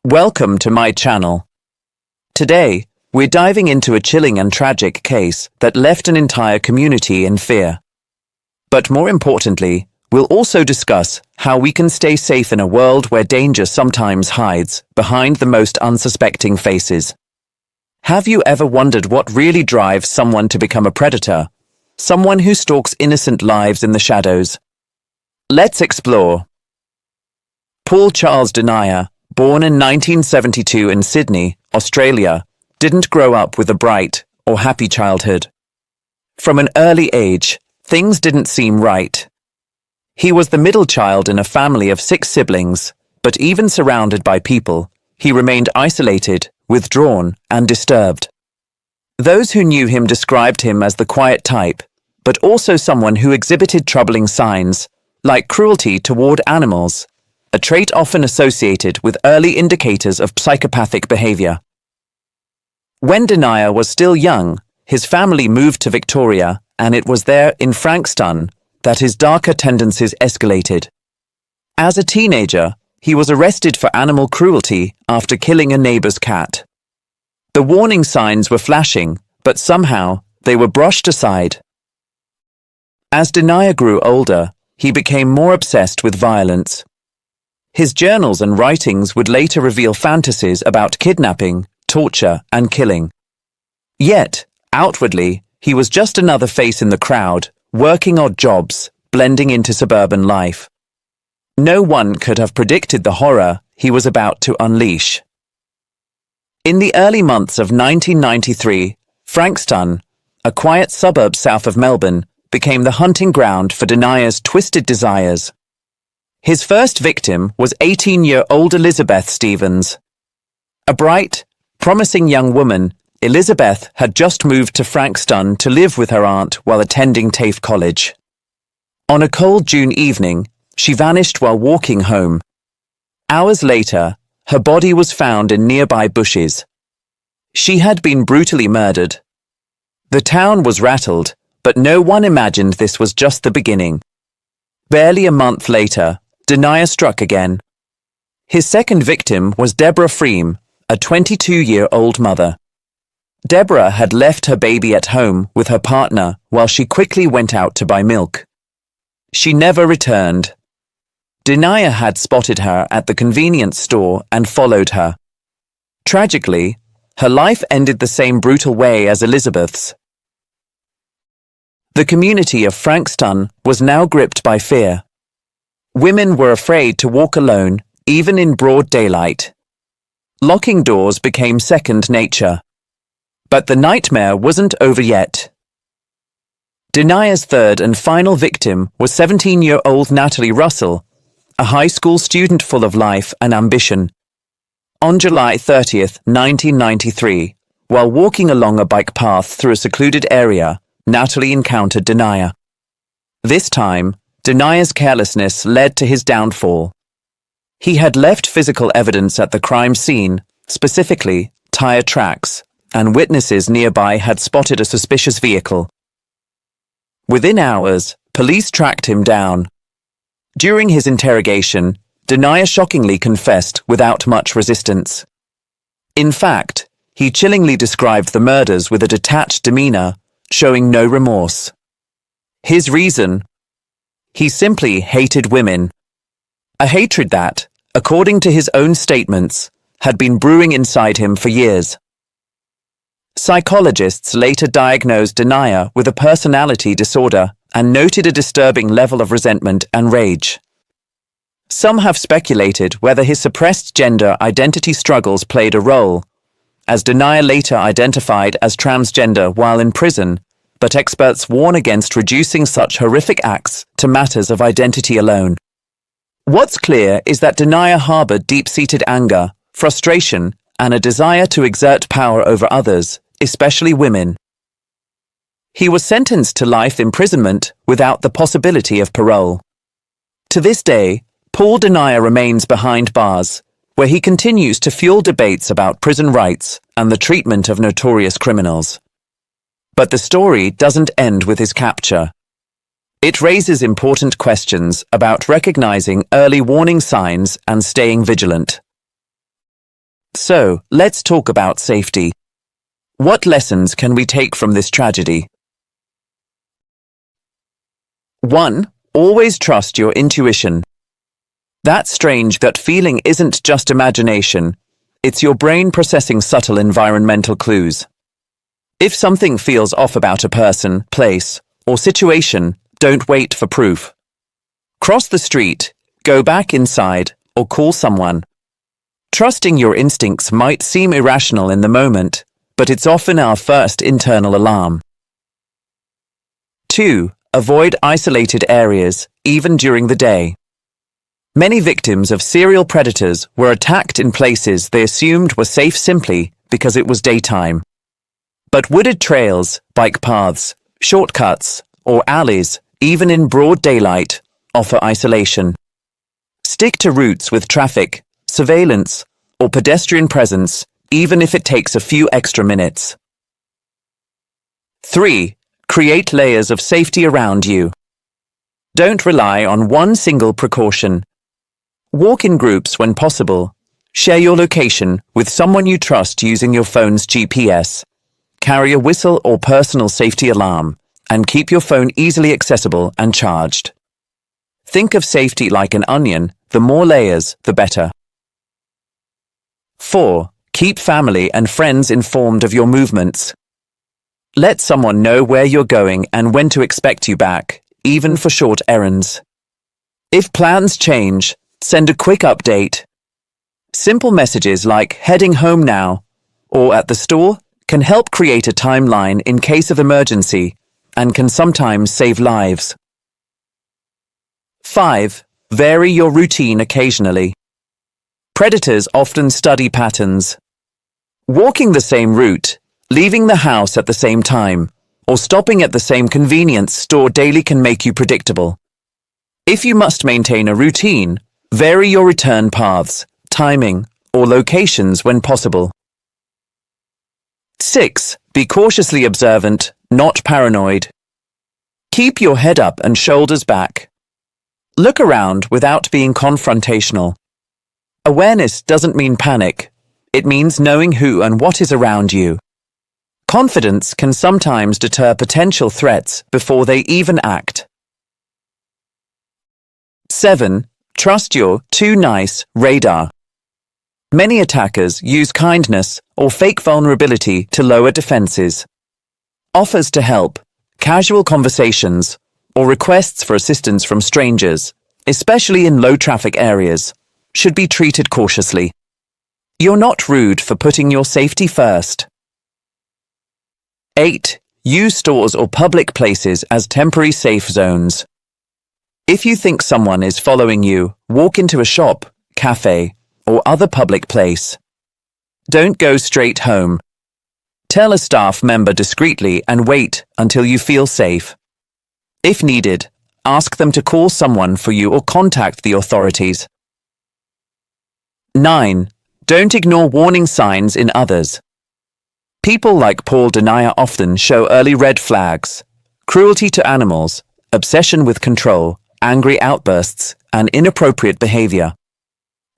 Welcome to my channel. Today, we're diving into a chilling and tragic case that left an entire community in fear. But more importantly, we'll also discuss how we can stay safe in a world where danger sometimes hides behind the most unsuspecting faces. Have you ever wondered what really drives someone to become a predator? Someone who stalks innocent lives in the shadows. Let's explore. Paul Charles Denier, born in 1972 in Sydney, Australia, didn't grow up with a bright or happy childhood. From an early age, things didn't seem right. He was the middle child in a family of 6 siblings, but even surrounded by people, he remained isolated, withdrawn, and disturbed. Those who knew him described him as the quiet type, but also someone who exhibited troubling signs, like cruelty toward animals, a trait often associated with early indicators of psychopathic behavior. When Denier was still young, his family moved to Victoria, and it was there in Frankston that his darker tendencies escalated. As a teenager, he was arrested for animal cruelty after killing a neighbor's cat. The warning signs were flashing, but somehow they were brushed aside. As Denier grew older, he became more obsessed with violence. His journals and writings would later reveal fantasies about kidnapping, torture, and killing. Yet, outwardly, he was just another face in the crowd, working odd jobs, blending into suburban life. No one could have predicted the horror he was about to unleash. In the early months of 1993, Frankston, a quiet suburb south of Melbourne, became the hunting ground for Denier's twisted desires. His first victim was 18-year-old Elizabeth Stevens. A bright, promising young woman, Elizabeth had just moved to Frankston to live with her aunt while attending TAFE College. On a cold June evening, she vanished while walking home. Hours later, her body was found in nearby bushes. She had been brutally murdered. The town was rattled, but no one imagined this was just the beginning. Barely a month later, Denier struck again. His second victim was Deborah Freem, a 22-year-old mother. Deborah had left her baby at home with her partner while she quickly went out to buy milk. She never returned. Denier had spotted her at the convenience store and followed her. Tragically, her life ended the same brutal way as Elizabeth's. The community of Frankston was now gripped by fear. Women were afraid to walk alone, even in broad daylight. Locking doors became second nature. But the nightmare wasn't over yet. Denier's third and final victim was 17-year-old Natalie Russell, a high school student full of life and ambition. On July 30th, 1993, while walking along a bike path through a secluded area, Natalie encountered Denier. This time, Denier's carelessness led to his downfall. He had left physical evidence at the crime scene, specifically tire tracks, and witnesses nearby had spotted a suspicious vehicle. Within hours, police tracked him down. During his interrogation, Denier shockingly confessed without much resistance. In fact, he chillingly described the murders with a detached demeanor, showing no remorse. His reason? He simply hated women. A hatred that, according to his own statements, had been brewing inside him for years. Psychologists later diagnosed Denier with a personality disorder and noted a disturbing level of resentment and rage. Some have speculated whether his suppressed gender identity struggles played a role, as Denier later identified as transgender while in prison, but experts warn against reducing such horrific acts to matters of identity alone. What's clear is that Denier harbored deep-seated anger, frustration, and a desire to exert power over others, especially women. He was sentenced to life imprisonment without the possibility of parole. To this day, Paul Denier remains behind bars, where he continues to fuel debates about prison rights and the treatment of notorious criminals. But the story doesn't end with his capture. It raises important questions about recognizing early warning signs and staying vigilant. So, let's talk about safety. What lessons can we take from this tragedy? 1. Always trust your intuition. That strange gut feeling isn't just imagination. It's your brain processing subtle environmental clues. If something feels off about a person, place, or situation, don't wait for proof. Cross the street, go back inside, or call someone. Trusting your instincts might seem irrational in the moment, but it's often our first internal alarm. 2. Avoid isolated areas, even during the day. Many victims of serial predators were attacked in places they assumed were safe simply because it was daytime. But wooded trails, bike paths, shortcuts, or alleys, even in broad daylight, offer isolation. Stick to routes with traffic, surveillance, or pedestrian presence, even if it takes a few extra minutes. 3. Create layers of safety around you. Don't rely on one single precaution. Walk in groups when possible. Share your location with someone you trust using your phone's GPS. Carry a whistle or personal safety alarm, and keep your phone easily accessible and charged. Think of safety like an onion. The more layers, the better. 4. Keep family and friends informed of your movements. Let someone know where you're going and when to expect you back, even for short errands. If plans change, send a quick update. Simple messages like "heading home now" or "at the store" can help create a timeline in case of emergency and can sometimes save lives. 5. Vary your routine occasionally. Predators often study patterns. Walking the same route, leaving the house at the same time, or stopping at the same convenience store daily can make you predictable. If you must maintain a routine, vary your return paths, timing, or locations when possible. 6. Be cautiously observant, not paranoid. Keep your head up and shoulders back. Look around without being confrontational. Awareness doesn't mean panic. It means knowing who and what is around you. Confidence can sometimes deter potential threats before they even act. 7. Trust your too nice radar. Many attackers use kindness or fake vulnerability to lower defenses. Offers to help, casual conversations, or requests for assistance from strangers, especially in low-traffic areas, should be treated cautiously. You're not rude for putting your safety first. 8. Use stores or public places as temporary safe zones. If you think someone is following you, walk into a shop, cafe, or other public place. Don't go straight home. Tell a staff member discreetly and wait until you feel safe. If needed, ask them to call someone for you or contact the authorities. 9. Don't ignore warning signs in others. People like Paul Denier often show early red flags: cruelty to animals, obsession with control, angry outbursts, and inappropriate behavior.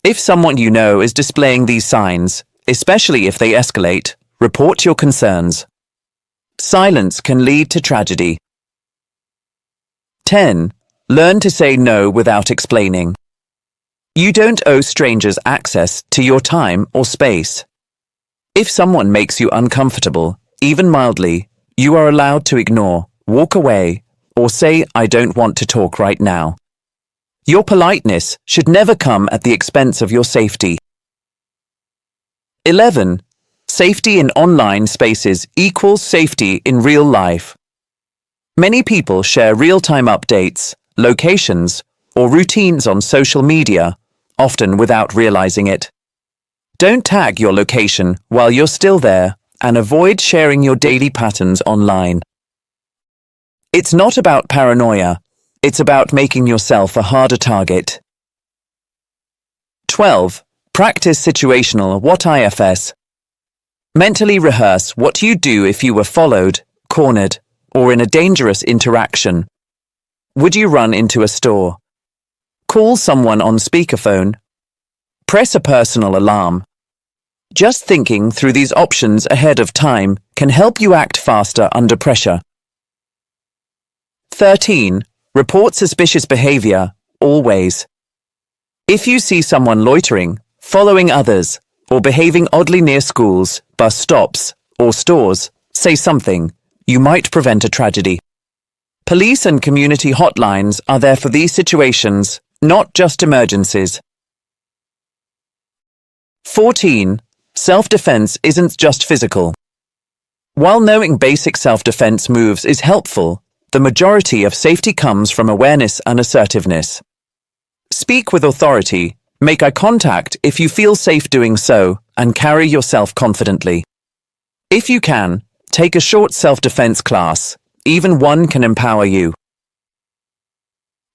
If someone you know is displaying these signs, especially if they escalate, report your concerns. Silence can lead to tragedy. 10. Learn to say no without explaining. You don't owe strangers access to your time or space. If someone makes you uncomfortable, even mildly, you are allowed to ignore, walk away, or say, "I don't want to talk right now." Your politeness should never come at the expense of your safety. 11. Safety in online spaces equals safety in real life. Many people share real-time updates, locations, or routines on social media, often without realizing it. Don't tag your location while you're still there, and avoid sharing your daily patterns online. It's not about paranoia. It's about making yourself a harder target. 12. Practice situational what ifs. Mentally rehearse what you'd do if you were followed, cornered, or in a dangerous interaction. Would you run into a store? Call someone on speakerphone? Press a personal alarm? Just thinking through these options ahead of time can help you act faster under pressure. 13. Report suspicious behavior, always. If you see someone loitering, following others, or behaving oddly near schools, bus stops, or stores, say something. You might prevent a tragedy. Police and community hotlines are there for these situations, not just emergencies. 14. Self-defense isn't just physical. While knowing basic self-defense moves is helpful, the majority of safety comes from awareness and assertiveness. Speak with authority, make eye contact if you feel safe doing so, and carry yourself confidently. If you can, take a short self-defense class. Even one can empower you.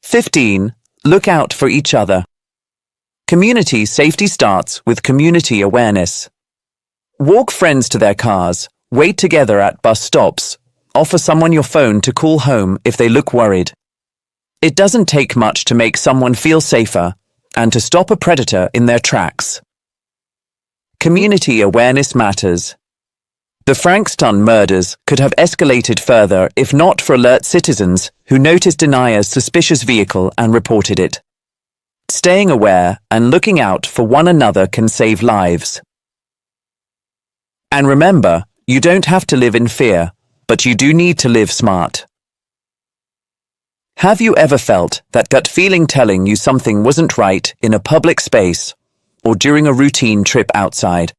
15. Look out for each other. Community safety starts with community awareness. Walk friends to their cars, wait together at bus stops, offer someone your phone to call home if they look worried. It doesn't take much to make someone feel safer and to stop a predator in their tracks. Community awareness matters. The Frankston murders could have escalated further if not for alert citizens who noticed Anaya's suspicious vehicle and reported it. Staying aware and looking out for one another can save lives. And remember, you don't have to live in fear, but you do need to live smart. Have you ever felt that gut feeling telling you something wasn't right in a public space or during a routine trip outside?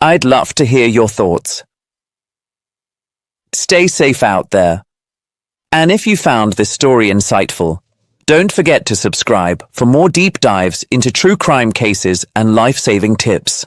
I'd love to hear your thoughts. Stay safe out there. And if you found this story insightful, don't forget to subscribe for more deep dives into true crime cases and life-saving tips.